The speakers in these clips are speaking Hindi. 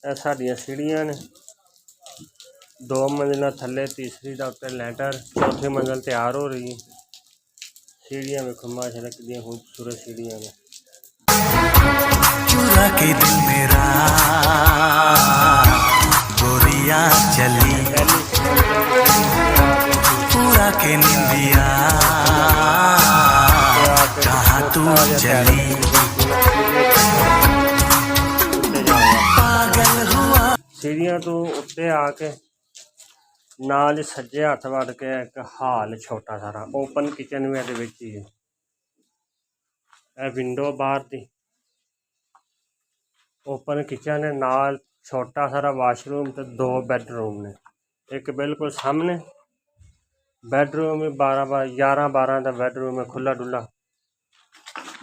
ਇਹ ਸਾਡੀਆਂ सीढ़ियां ने 2 मंजिला थले, तीसरी का उत्ते लैंटर, चौथी मंजिल तैयार हो रही है। सीढ़ियां वेखो माशाल्लाह कितनी खूबसूरत सीढ़ियां ने। चुरा के दिल मेरा गोरिया चली, पूरा के निंदिया कहाँ तू चली, पागल हुआ। सीढ़ियां तो उत्ते आके नाल सज्जे हथ वड़ के एक हाल छोटा सारा ओपन किचन भी इहदे विच ही है। विंडो बाहर दी ओपन किचन है, नाल छोटा सारा वाशरूम तो 2 बैडरूम ने। एक बिल्कुल सामने बैडरूम 11-12 का बैडरूम है खुला डुला।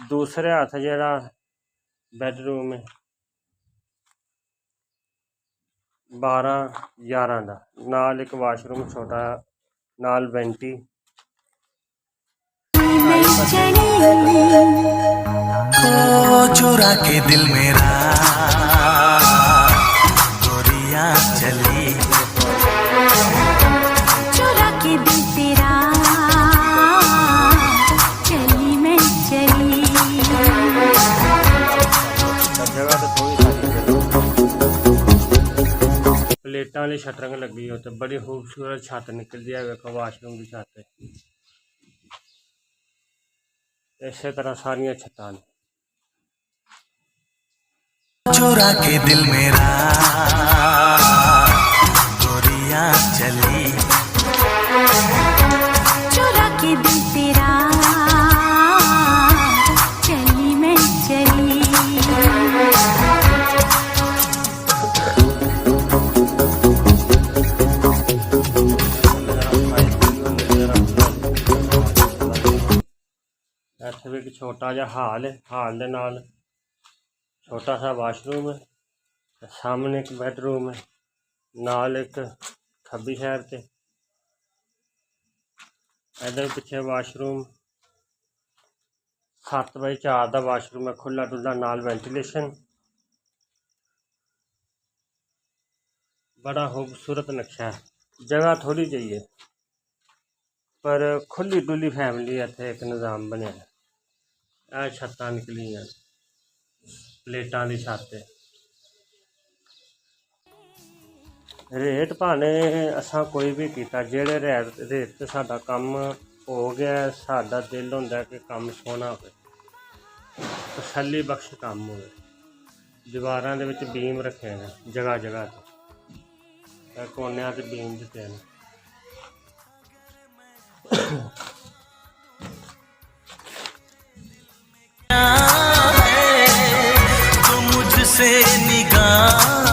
दूसरे हथ जरा बैडरूम है 12-11 का, नाल एक वाशरूम छोटा, नाल वेंटी। चुरा के दिल मेरा गोरिया चली, चुरा के दिल तेरा चली मैं चली। जगह तो थोड़ी प्लेटा वाली शटरिंग लगी हो तो बड़ी खूबसूरत छत निकलती है। वेखो वाशरूम की छत इस तरह सारिया छत्तां ने। चुरा के दिल मेरा गोरिया चली, चुरा के दिल तेरा चली मैं चली। इत्थे भी एक छोटा जिहा हाल है, हाल दे नाल छोटा सा वाशरूम है, सामने एक बैडरूम है, नाल एक खब्बी साइड ते इधर पिछे वाशरूम 7x4 का वाशरूम है खुला डुला, नाल वेंटिलेशन। बड़ा खूबसूरत नक्शा है। जगह थोड़ी चाहिए पर खुली डुली फैमिली इत्थे एक निज़ाम बनया है। छत्तां निकलियां प्लेटां दी छत। रेट भाने असां कोई भी कीता, जेड़े रेट ते साडा कम हो गया, साडा दिल हुंदा कि कम सोहना होवे, तसल्ली बख्श कम होवे। दीवारां दे विच बीम रखे ने जगह जगह ते, कोनियां ते बीम दित्ते ने। तो मुझसे निगाह